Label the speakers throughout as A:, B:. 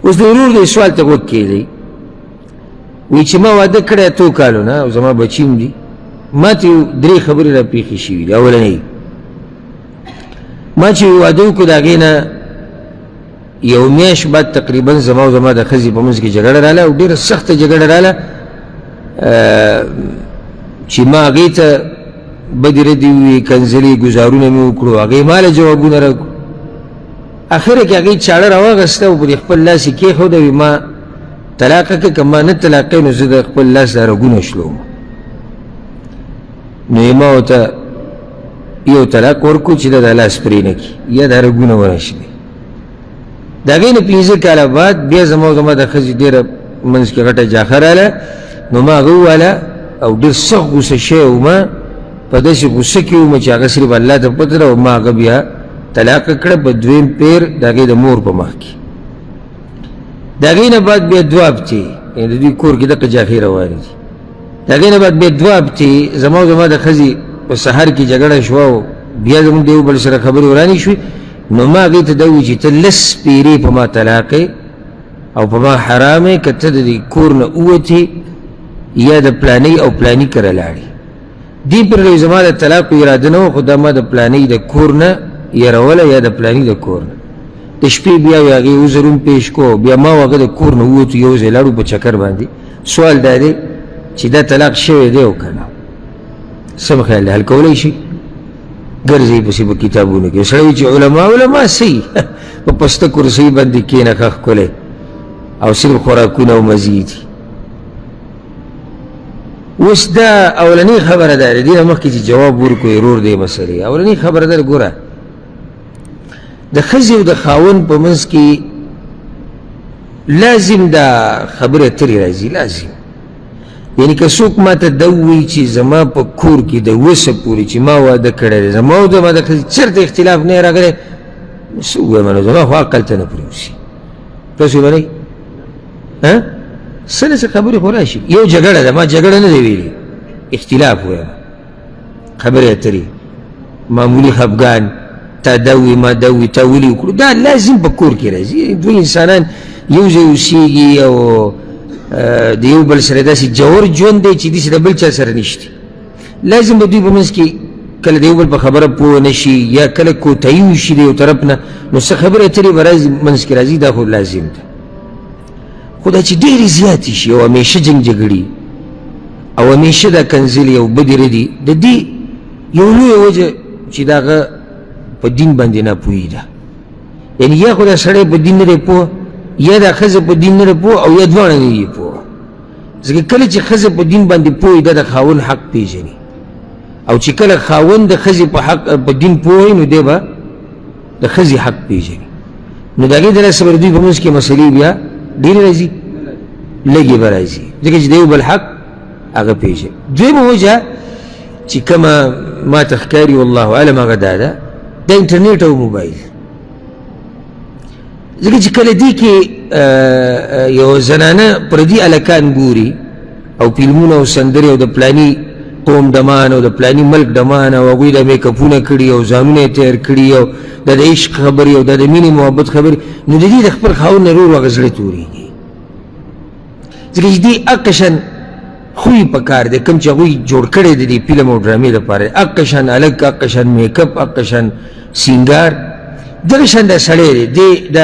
A: اوس د ورور د سوال ته غوږ کېدی وایي چې ما واده کړی 2 کالو نه او زما بچي هم دي ما ته یو 3 خبرې را پېښې شوي دي. اولنۍ ما چې واده وکړو د هغې نه یو میاشت بعد تقریبا زما او زما د ښځې په منځ کې جګړه راله او ډېره سخته جګړه راله چې ما هغې ته بدې ردې وویې کنځلې ګزارونه مې وکړو هغې ما له جوابونه راکړو. اخره کې هغې چاړه راواغسته او په دې خپل لاس یې کېښوده وي ما طلاقه که که ما نه طلاقی نو زه د خپل لاس دا رګونه شلوم. نو یې ما ورته یو طلاق ورکړو چې دا د لاس پرې نه کړي یا دا رګونه ونه شلي. د هغې نه 5 کاله بعد بیا زما او زما د ښځې ډېره منځ کې غټه جاښه راله نو ما هغه وویله او ډېر سخت غوسه شوی وم په داسې غوسه کې وم چې هغه صرف الله ته پته ده او ما هغه بیا طلاقه کړه په 2م پیر د هغې د مور په مخ کې. د هغې نه بعد بیا 2 هفتې یعنې د دوی کور کې دغه جاښې روانې دي. د هغې نه بعد بیا 2 هفتې زما او زما د ښځې په سهار کې جګړه شوه او بیا زموږ د یو بل سره خبرې ورانې شوې نو ما هغې ته دا وویل چې ته 10 پیرې په ما طلاقې او په ما حرامې که ته د دې کور نه ووتې یا د پلانۍ او پلاني کره لاړې. دې پر زما د طلاق اراده نه وه خو دا ما د پلانۍ د کور نه یروله یا د پلاني د کور نه. د شپې بیا یې هغې عذر هم پیش کو بیا ما او هغه د کور نه ووتو یو ځای لاړو په چکر باندې. سوال دا دی چې دا طلاق شوی دی او که نه څه خیال دی حل کولی شي؟ ګرځئ پسې په کتابونو کې سړی وایي چې علما صحیح په پسته کرسۍ باندې کښېنه ښه ښکلی او صرف خوراکونه او مزې دي. اوس دا اولنۍ خبره ده د دې نه مخکې چې جواب ورکړو ورور دې مسلې اولنۍ خبره ده ګوره د ښځې او د خاوند په منځ کې لازم دا خبرې اترې راځي لازم. یعنې که څوک ما ته دا ووایي چې زما په کور کې د وسه پورې چې ما واده کړی دی زما او زما د ښځې چېرته اختلاف نه یې راغلی څه ووایم نو زما خو عقل ته نه پرېوځي تاسو یې منئ څه نه څه خبرې خو راشي. یو جګړه ده ما جګړه نه دی ویلې اختلاف وایم خبرې اترې معمولي خفګان تا دا ووایي ما دا ووایي تا ولې وکړو دا لازم په کور کې راځي. دوی انسانان یو ځای اوسېږي او د یو بل سره داسې جوور ژوند دی چې داسې د بل چا سره نشته. لازم به دوی په منځ کې کله د یو بل په خبره پوه نه شي یا کله کوتاهي وشي د یو طرف نه نو څه خبرې اترې به منځ کې راځي دا خو لازم ده. خو دا چې ډېرې زیاتې شي او همیشه جنګ جګړې او همیشه دا کنځلې او بدې ردې د دې یو لویه وجه چې د هغه په دین باندې ناپوهي ده. یعنې یا خو دا سړی په دین نه دی پوه یا دا ښځه په دین نه ده پوه او یا دواړه نه دي پوه. ځکه کله چې ښځه په دین باندې پوه وي دا د خاوند حق پېژني او چې کله خاوند د ښځې په دین پوه وي نو دی به د ښځې حق پېژني. نو د هغې د لاسه به د دوی په منځ کې مسلې بیا ډېرې راځي لږې به راځي ځکه چې د یو بل حق هغه پېژني. دویمه وجه چې کومه ما ته ښکاري والله اعلم هغه دا ده د انټرنېټ او موبایل. ځکه چې کله دې کې یو زنانه پردي هلکان ګوري او فلمونه او سندرې او د پلاني قوم ډمان او د پلاني ملک ډمان او هغوی د میکاپونه کړي او ځانونه یې تیار کړي او دا د عشق خبرې او دا د مینې محبت خبرې نو د دې د خپل خاوند نه ورو هغه زړه تورېږي. ځکه چې دې هغه شان خوی په کار دی کوم چې هغوی جوړ کړی د دې فلم او ډرامې دپاره هغه شان هلک هغه شان میکپ هغه شان سینګار دغه شان دا سړی دی دې د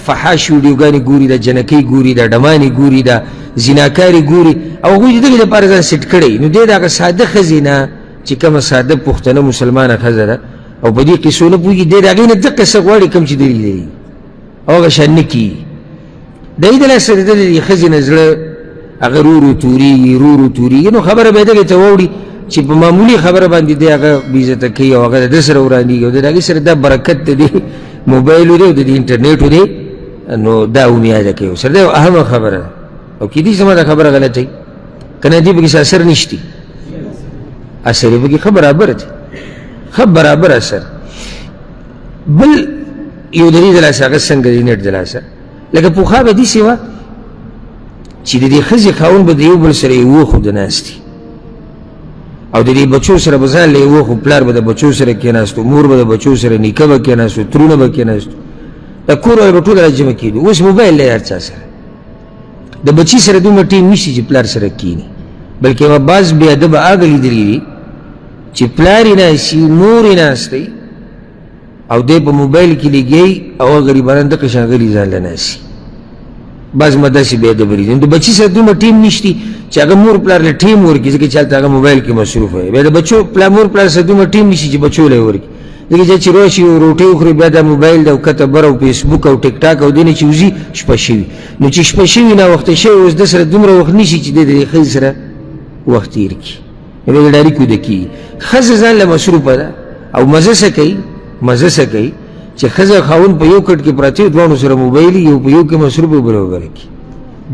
A: فحاش ویډیوګانې ګوري د جنکۍ ګوري د ډمانې ګوري د زیناکاري ګوري او هغوی د دغې لپاره ځان سیټ کړی نو دی د هغه ساده ښځې نه چې کومه ساده پښتنه مسلمانه ښځه ده او په دې قصو نه پوهېږي دی د هغې نه دقه څه غواړي کوم چې دی لیدلي او هغه شان نه کېږي. د هغې د لاسه د دې ښځې نه زړه هغه رو تورېږي نو خبره به یې دغې ته واوړي چې په معمولي خبره باندې دی هغه بېعزته کوي او هغه د ده سره ورانېږي او د هغې سره دا برکت د دې موبایلو دی او د دې انټرنېټو دی نو دا هم یاده کوي سره دا یو اهمه خبره ده او کېدای شي زما دا خبره غلطه وي که نه دې پکې اثر نشته اثر یې پکې ښه برابر دی ښه برابر اثر. بل یو د دې د لاسه هغه څنګه د نېټ د لاسه لکه پخوا به داسې وه چې د دې ښځې خاوند به د یو بل سره یې وښوده ناستې او د دې بچو سره به ځان له یې وښو پلار به د بچو سره کېناستو مور به د بچو سره نیکه به کېناستو ترونه به کېناستو دا کور والا به ټول راجمع کېدو. اوس موبایل دی هر چا سره. د بچي سره دومره ټیم نشته چې پلار سره کښېني، بلکې بعض بې ادبه هغه لیدلي دي چې پلار یې ناست وي، مور یې ناست دی او دی په موبایل کې لګیایي او هغه غریبانان دغه شان غلي ځان له ناست وي. بعض ما داسې بې ادبه لیدلي. د بچي سره دومره ټیم نشته چې هغه مور پلار له ټیم ورکړي، ځکه چې هلته هغه موبایل کې مصروف وي. بیا د بچو مور پلار سره دومره ټیم نشي چې بچو له یې ورکړي، ځکه چې راشي روټۍ وخوري بیا دا موبایل ده او کته بر او فیسبوک او ټیک ټاک او دې نه چې وځي شپه شوي. نو چې شپه شوي ناوخته شوي اوس ده سره دومره وخت نشي چې دی د ښځې سره وخت تېر کړي، بیا د ډاري کوده کېږي. ښځه ځان له مصروفه ده او مزه څه کوي، مزه څه کوي چې ښځه خاوند په یو کټ کې پراته وي، دواړو سره موبایل یو په یو کې مصروف وي، بله وبله کې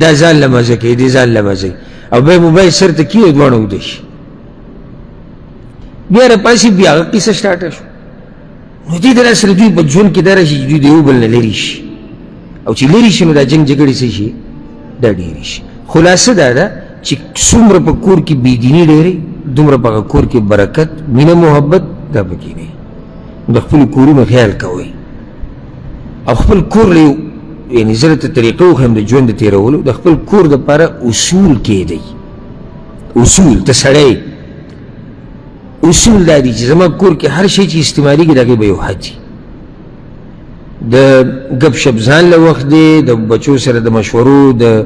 A: دا ځان له مزه کوي، دې ځان له مزه او بیا موبایل سر ته کېږي دواړه اوده شي. بیا راپاسي بیا هغه کیسه سټارټه شو. نو دې در سره دوی په ژوند کې دا راشي چې دوی د یو بل نه لرې شي، او چې لرې شي نو دا جنګ جګړې څه شي، دا ډېرې شي. خلاصه دا ده چې څومره په کور کې بېدیني ډېرې، دومره په هغه کور کې برکت، مینه، محبت دا پکې نه. د خپلو کورونو خیال کوئ او خپل کور له یعنې زه درته طریقه وښیم د ژوند د تېرولو. د خپل کور دپاره اصول کېدی. اصول ته سړی اصول دا دي چې زما کور کې هر شی چې استعمالېږي د هغې به یو حد وي. د ګپ شپ ځان له وخت دی، د بچو سره د مشورو د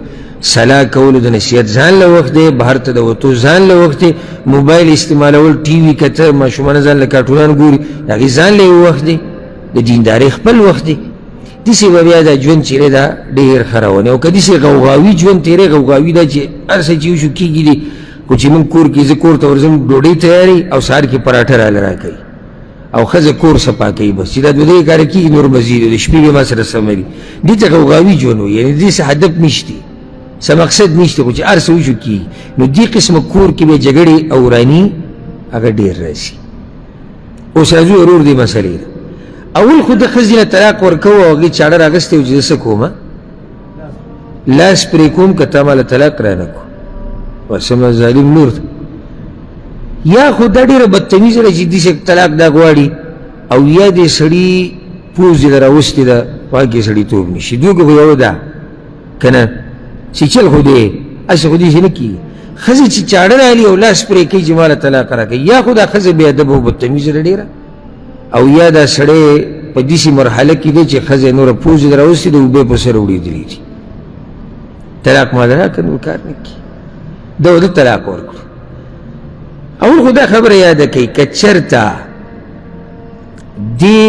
A: صلاح کولو د نصیحت ځان له وخت دی، بهر ته د وتو ځان له وخت دی، موبایل استعمالول، ټي وي کته، ماشومانه ځان له کارټونان ګوري، د هغې ځان له یو وخت دی، د دیندارۍ خپل وخت دی. داسې به بیا دا ژوند چې دی دا ډېر ښه رواني. او که داسې غوغاوي ژوند تېری، غوغاوي دا چې هر څه چې وشو کېږي دی، خو چې موږ کور کې زه کور ته ورځم ډوډۍ تیاري او سهار کې پراټه راله راکوي او ښځه کور صفا کوي، بس چې دا دوه درې کاره کېږي نور مزید د شپې به ما سره سمري. دې ته غوغاوي ژوند وایي، یعنې دې څه هدف نشته، څه مقصد نشته، خو چې هر څه وشو کېږي. نو دې قسمه کور کې بیا جګړې او وراني هغه ډېر راشي. اوس راځو ورور دې مسلې ده. اول خو د ښځې نه طلاق ورکوو او هغې چاړه راغستې وو چې زه څه کوم، لاس پرې کوم که تا ماله طلاق رانه کړو، وسمه ظالم نور ده. یا خو دا ډېره بدتمیزه ده چې داسې طلاق دا غواړي، او یا دې سړي پوز دې راوستې ده په هغې کې سړیتوب نشي. دوی کې خو یو ده که نه چې چل خو دی هسې خو داسې نه کېږي. ښځې چې چاړه رالي او لاس پرې کوي چې ماله طلاق راکوي، یا خو دا ښځه بې ادبه او بدتمیزه ده ډېره، او یا دا سړی په داسې مرحله کې دی چې ښځه نوره پوز دې راوستې ده، اوبه په سر وړېدلي دي، طلاق ماله راکړه، نور کار نه کړي، دا ورته طلاق ورکړو. اول خو دا خبره یاده کوي که چېرته دې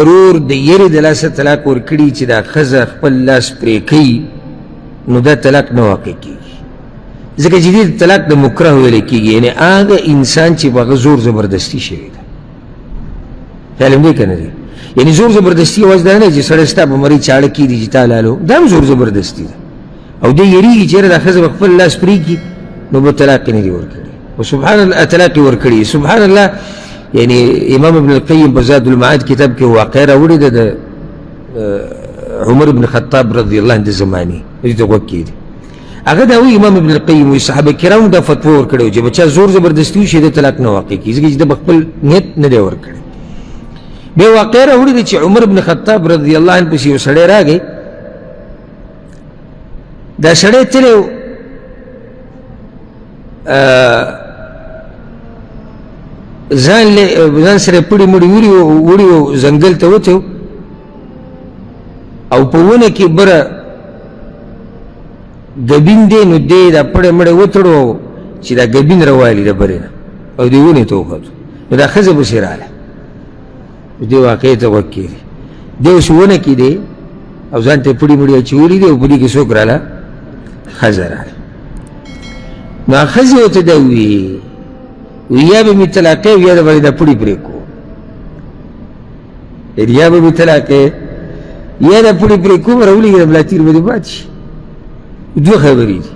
A: رور د یرې د لاسه طلاق ورکړي چې دا ښځه خپل لاس پرې کوي، نو دا طلاق نه واقع کېږي، ځکه چې دې طلاق د مکره ویلی کېږي، یعنې هغه انسان چې په هغه زور زبردستي شوې ده. خیال هم دی که نه دی؟ یعنې زور زبردستي یوازې دا نه چې سړی ستا په مرۍ چاړه کېږدي چې تا لالو، دا هم زور زبردستي ده. او دی یریږي چې یاره دا ښځه به خپل لاس پرېږدي نو به طلاق یې نه دي ورکړي. و سبحان الله طلاق یې ورکړي. سبحان الله، یعنې امام ابن القیم په زاد المعاد کتاب کې واقع راوړې ده د عمر بن خطاب رضی الله عنه د زمانې، دې ته غوږ کېږدي. هغه دا وایي امام ابن القیم وایي صحابه کرامو دا فتوا ورکړې وه چې به چا زور زبردستي وشي د طلاق نه واقع کېږي، ځکه چې ده به خپل نیت نه دی ورکړی. بیا واقع راوړې ده چې عمر بن خطاب رضی الله عنه پسې یو سړی راغی، دا سړی تللی ځان سره پړي مړي وړي و ځنګل ته وتی او په ونه کې بره ګبین دی، نو دی دا پړی مړی وتړو چې دا ګبین راوالي د برې نه او دې ونې ته وختو. نو دا ښځه پسې راغله، دې واقعې ته غوږ کېږدي. دی اوس ونه کې دی او ځان ته پړي مړي اچولي دي او په دې کې څوک راله، ښځه راله. نو ښځې ورته دا وویل یا به مې طلاقې یا به دا پړي پرې کړو، یا به مې طلاقې یا دا پړي پرې کوم راولېږي د ملا تیر به دې پاتې شي. دوه خبرې دي.